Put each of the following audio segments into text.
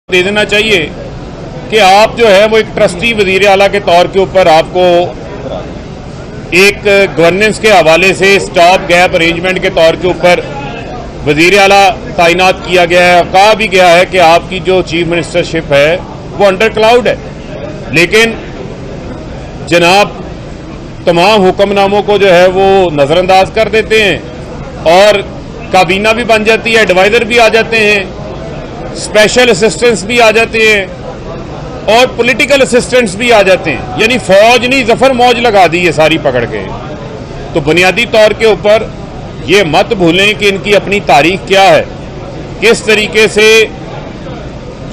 दे देना चाहिए कि आप जो है वो एक ट्रस्टी वजीर आला के तौर के ऊपर आपको एक गवर्नेंस के हवाले से स्टॉप गैप अरेंजमेंट के तौर के ऊपर वजीर आला तैनात किया गया है। कहा भी गया है कि आपकी जो चीफ मिनिस्टरशिप है वो अंडर क्लाउड है, लेकिन जनाब तमाम हुक्मनामों को जो है वो नज़रअंदाज कर देते हैं और काबीना भी बन जाती है, एडवाइज़र भी आ जाते हैं, स्पेशल असिस्टेंट्स भी आ जाते हैं और पॉलिटिकल असिस्टेंट्स भी आ जाते हैं। यानी फौज नहीं जफर मौज लगा दी है सारी पकड़ के। तो बुनियादी तौर के ऊपर ये मत भूलें कि इनकी अपनी तारीख क्या है, किस तरीके से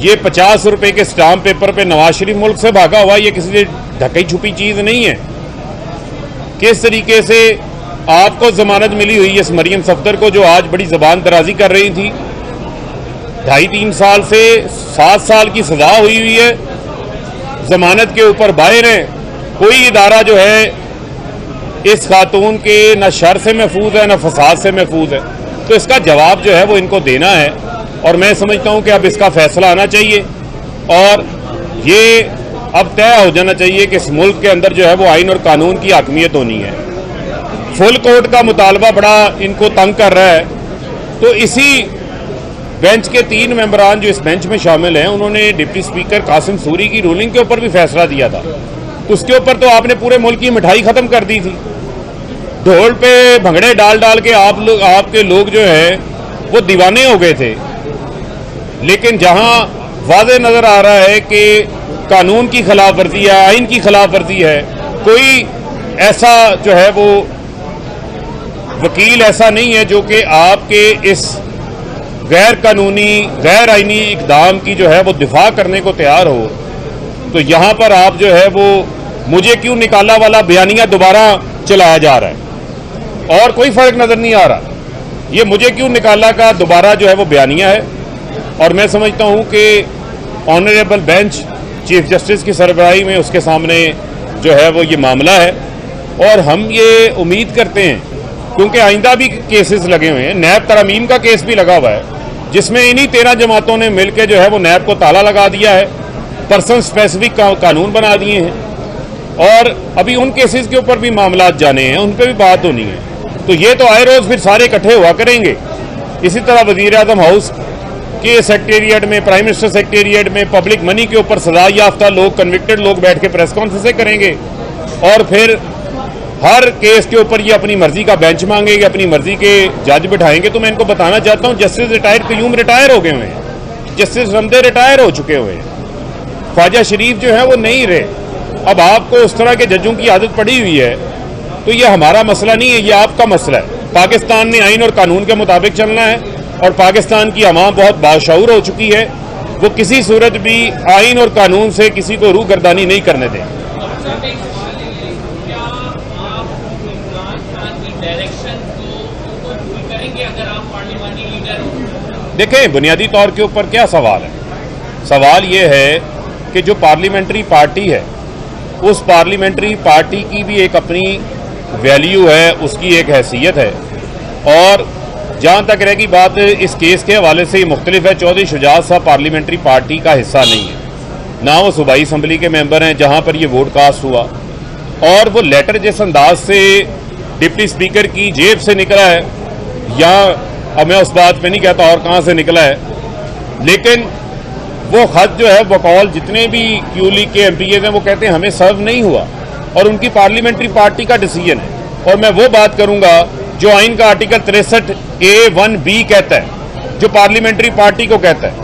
ये 50 रुपए के स्टाम्प पेपर पे नवाज शरीफ मुल्क से भागा हुआ, ये किसी से ढकी छुपी चीज नहीं है। किस तरीके से आपको जमानत मिली हुई है इस मरियम सफदर को, जो आज बड़ी जबान दराजी कर रही थी, 2.5-3 साल से 7 साल की सजा हुई है, जमानत के ऊपर बाहर है। कोई इदारा जो है इस खातून के न शर से महफूज है न फसाद से महफूज है। तो इसका जवाब जो है वो इनको देना है और मैं समझता हूं कि अब इसका फैसला आना चाहिए और ये अब तय हो जाना चाहिए कि इस मुल्क के अंदर जो है वो आइन और कानून की हाकमियत होनी है। फुल कोर्ट का मुतालबा बड़ा इनको तंग कर रहा है। तो इसी बेंच के 3 मेंबरान जो इस बेंच में शामिल हैं, उन्होंने डिप्टी स्पीकर कासिम सूरी की रूलिंग के ऊपर भी फैसला दिया था। उसके ऊपर तो आपने पूरे मुल्क की मिठाई खत्म कर दी थी। ढोल पे भंगड़े डाल डाल के आपके लोग जो है वो दीवाने हो गए थे। लेकिन जहां वाज़ेह नजर आ रहा है कि कानून की खिलाफ वर्जी है, आइन की खिलाफ वर्जी है, कोई ऐसा जो है वो वकील ऐसा नहीं है जो कि आपके इस गैर कानूनी गैर आईनी इकदाम की जो है वो दिफा करने को तैयार हो, तो यहां पर आप जो है वो मुझे क्यों निकाला वाला बयानिया दोबारा चलाया जा रहा है और कोई फर्क नजर नहीं आ रहा। ये मुझे क्यों निकाला का दोबारा जो है वो बयानिया है और मैं समझता हूं कि ऑनरेबल बेंच चीफ जस्टिस की सरबराही में उसके सामने जो है वो ये मामला है और हम ये उम्मीद करते हैं, क्योंकि आइंदा भी केसेस लगे हुए हैं, नैब तरमीम का केस भी लगा हुआ है जिसमें इन्हीं 13 जमातों ने मिलकर जो है वो नैब को ताला लगा दिया है, पर्सन स्पेसिफिक कानून बना दिए हैं और अभी उन केसेस के ऊपर भी मामला जाने हैं, उन पर भी बात होनी है। तो ये तो आए रोज फिर सारे इकट्ठे हुआ करेंगे। इसी तरह वजीर आजम हाउस के सेक्रेटेरिएट में, प्राइम मिनिस्टर सेक्रेटेरिएट में पब्लिक मनी के ऊपर सजा याफ्ता लोग, कन्विक्टेड लोग बैठ के प्रेस कॉन्फ्रेंसें करेंगे और फिर हर केस के ऊपर ये अपनी मर्जी का बेंच मांगेंगे, अपनी मर्जी के जज बिठाएंगे। तो मैं इनको बताना चाहता हूं, जस्टिस रिटायर्ड क्यूम रिटायर हो गए हुए हैं, जस्टिस रमदे रिटायर हो चुके हुए हैं, ख्वाजा शरीफ जो है वो नहीं रहे। अब आपको उस तरह के जजों की आदत पड़ी हुई है, तो ये हमारा मसला नहीं है, ये आपका मसला है। पाकिस्तान में आइन और कानून के मुताबिक चलना है और पाकिस्तान की अवाम बहुत बाशऊर हो चुकी है, वो किसी सूरत भी आइन और कानून से किसी को रूगर्दानी नहीं करने दें। देखें, बुनियादी तौर के ऊपर क्या सवाल है? सवाल ये है कि जो पार्लियामेंट्री पार्टी है, उस पार्लियामेंट्री पार्टी की भी एक अपनी वैल्यू है, उसकी एक हैसियत है और जहाँ तक रहेगी बात इस केस के हवाले से मुख्तलिफ है। चौधरी शुजात साहब पार्लियामेंट्री पार्टी का हिस्सा नहीं है, ना वो सूबाई असम्बली के मेंबर हैं जहाँ पर ये वोट कास्ट हुआ, और वो लेटर जिस अंदाज से डिप्टी स्पीकर की जेब से निकला है, या अब मैं उस बात पे नहीं कहता और कहाँ से निकला है, लेकिन वो खत जो है बकौल जितने भी क्यू लीग के एमपीएज हैं वो कहते हैं हमें सर्व नहीं हुआ और उनकी पार्लियामेंट्री पार्टी का डिसीजन है। और मैं वो बात करूंगा जो आइन का आर्टिकल 63A(1)(b) कहता है, जो पार्लियामेंट्री पार्टी को कहता है,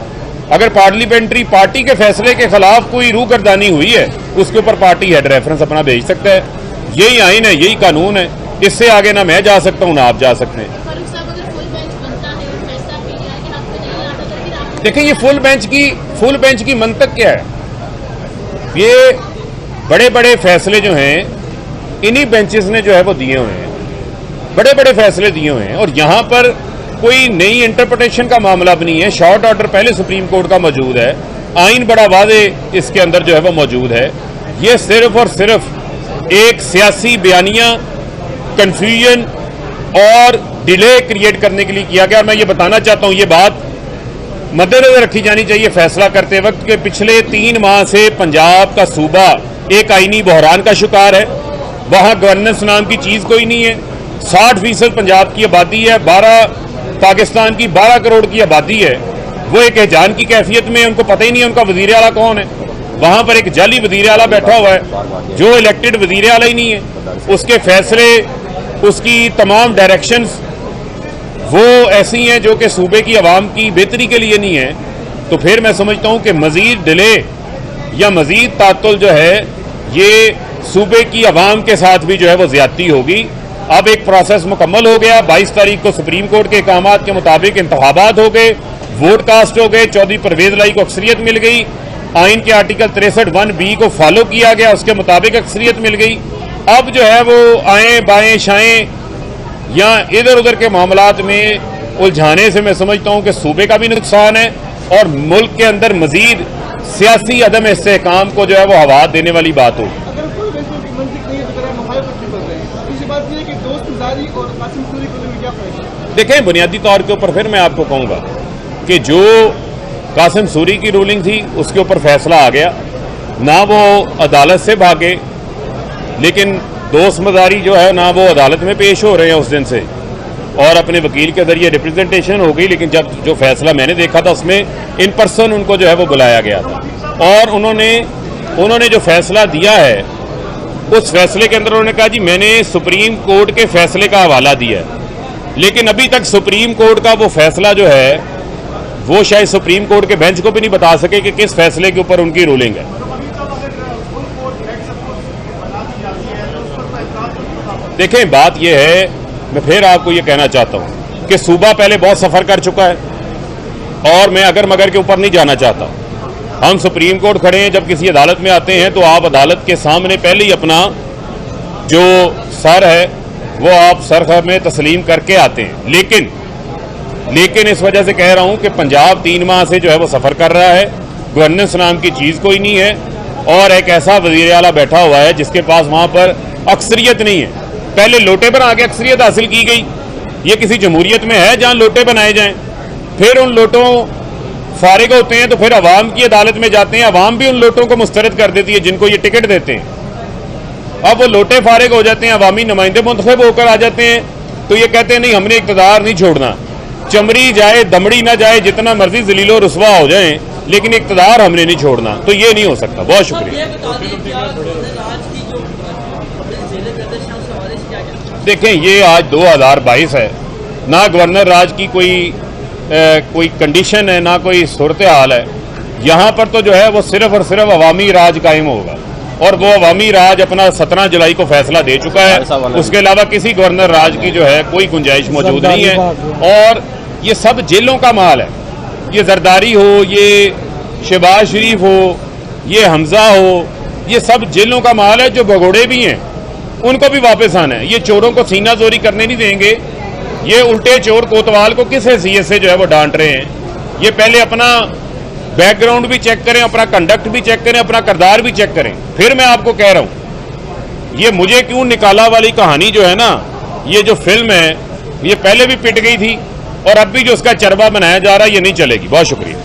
अगर पार्लियामेंट्री पार्टी के फैसले के खिलाफ कोई रूगर्दानी हुई है उसके ऊपर पार्टी हेड रेफरेंस अपना भेज सकता है। यही आइन है, यही कानून है, इससे आगे ना मैं जा सकता हूं ना आप जा सकते हैं। देखिए, ये फुल बेंच की मंतक क्या है? ये बड़े बड़े फैसले जो हैं इन्हीं बेंचेस ने जो है वो दिए हुए हैं, बड़े बड़े फैसले दिए हुए हैं और यहाँ पर कोई नई इंटरप्रिटेशन का मामला भी नहीं है। शॉर्ट ऑर्डर पहले सुप्रीम कोर्ट का मौजूद है, आइन बड़ा वाज़ेह इसके अंदर जो है वो मौजूद है। ये सिर्फ और सिर्फ एक सियासी बयानिया, कन्फ्यूजन और डिले क्रिएट करने के लिए किया गया। और मैं ये बताना चाहता हूँ, ये बात मद्देनजर रखी जानी चाहिए फैसला करते वक्त कि पिछले 3 माह से पंजाब का सूबा एक आईनी बहरान का शिकार है। वहां गवर्नेंस नाम की चीज कोई नहीं है। 60% पंजाब की आबादी है, 12 की 12 करोड़ की आबादी है। वो एक एहजान की कैफियत में, उनको पता ही नहीं है उनका वजीर आला कौन है। वहां पर एक जाली वजीर आला बैठा हुआ है जो इलेक्टेड वजीर आला ही नहीं है। उसके फैसले, उसकी तमाम डायरेक्शंस वो ऐसी हैं जो कि सूबे की आवाम की बेहतरी के लिए नहीं है। तो फिर मैं समझता हूं कि मजीद डिले या मजीद तातुल जो है ये सूबे की आवाम के साथ भी जो है वो ज्यादती होगी। अब एक प्रोसेस मुकम्मल हो गया। 22 तारीख को सुप्रीम कोर्ट के अहकामात के मुताबिक इंतखाबात हो गए, वोट कास्ट हो गए, चौधरी परवेज लाई को अक्सरियत मिल गई, आइन के आर्टिकल 63(1)(b) को फॉलो किया गया, उसके मुताबिक अक्सरियत मिल गई। अब जो है वो आए बाएं शाएं या इधर उधर के मामलात में उलझाने से मैं समझता हूं कि सूबे का भी नुकसान है और मुल्क के अंदर मजीद सियासी अदम इस्तेहकाम को जो है वो हवा देने वाली बात होगी। देखें, बुनियादी तौर के ऊपर फिर मैं आपको कहूंगा कि जो कासिम सूरी की रूलिंग थी उसके ऊपर फैसला आ गया, ना वो अदालत से भागे, लेकिन दोस्त मजारी जो है ना वो अदालत में पेश हो रहे हैं उस दिन से, और अपने वकील के जरिए रिप्रेजेंटेशन हो गई। लेकिन जब जो फैसला मैंने देखा था उसमें इन पर्सन उनको जो है वो बुलाया गया था और उन्होंने जो फैसला दिया है उस फैसले के अंदर उन्होंने कहा जी मैंने सुप्रीम कोर्ट के फैसले का हवाला दिया है, लेकिन अभी तक सुप्रीम कोर्ट का वो फैसला जो है वो शायद सुप्रीम कोर्ट के बेंच को भी नहीं बता सके कि किस फैसले के ऊपर उनकी रूलिंग है। देखें, बात यह है, मैं फिर आपको यह कहना चाहता हूं कि सूबा पहले बहुत सफर कर चुका है और मैं अगर मगर के ऊपर नहीं जाना चाहता। हम सुप्रीम कोर्ट खड़े हैं, जब किसी अदालत में आते हैं तो आप अदालत के सामने पहले ही अपना जो सर है वो आप सर में तस्लीम करके आते हैं। लेकिन इस वजह से कह रहा हूं कि पंजाब 3 माह से जो है वो सफर कर रहा है, गवर्नेंस नाम की चीज कोई नहीं है और एक ऐसा वजीर आला बैठा हुआ है जिसके पास वहां पर अक्सरियत नहीं है। पहले लोटे बना के अक्सरियत हासिल की गई। ये किसी जमहूरियत में है जहां लोटे बनाए जाएं, फिर उन लोटों फारिग होते हैं तो फिर अवाम की अदालत में जाते हैं, अवाम भी उन लोटों को मुस्तरद कर देती है जिनको ये टिकट देते हैं। अब वो लोटे फारिग हो जाते हैं, अवामी नुमाइंदे मुंतखब होकर आ जाते हैं, तो ये कहते हैं नहीं हमने इक़्तिदार नहीं छोड़ना, चमड़ी जाए दमड़ी ना जाए, जितना मर्जी जलीलो रुसवा हो जाए, लेकिन इक़्तिदार हमने नहीं छोड़ना। तो ये नहीं हो सकता। बहुत शुक्रिया। देखें, ये आज 2022 है, ना गवर्नर राज की कोई कंडीशन है, ना कोई सूरत हाल है। यहाँ पर तो जो है वो सिर्फ और सिर्फ अवामी राज कायम होगा और वो अवामी राज अपना 17 जुलाई को फैसला दे चुका है। उसके अलावा किसी गवर्नर राज की जो है कोई गुंजाइश मौजूद नहीं है। और ये सब जेलों का माल है, ये जरदारी हो, ये शहबाज शरीफ हो, ये हमजा हो, ये सब जेलों का माल है। जो भगोड़े भी हैं उनको भी वापस आना है। ये चोरों को सीना जोरी करने नहीं देंगे। ये उल्टे चोर कोतवाल को किस हैसियत से जो है वो डांट रहे हैं। ये पहले अपना बैकग्राउंड भी चेक करें, अपना कंडक्ट भी चेक करें, अपना किरदार भी चेक करें। फिर मैं आपको कह रहा हूं, ये मुझे क्यों निकाला वाली कहानी जो है ना, ये जो फिल्म है ये पहले भी पिट गई थी और अब भी जो उसका चरबा बनाया जा रहा है ये नहीं चलेगी। बहुत शुक्रिया।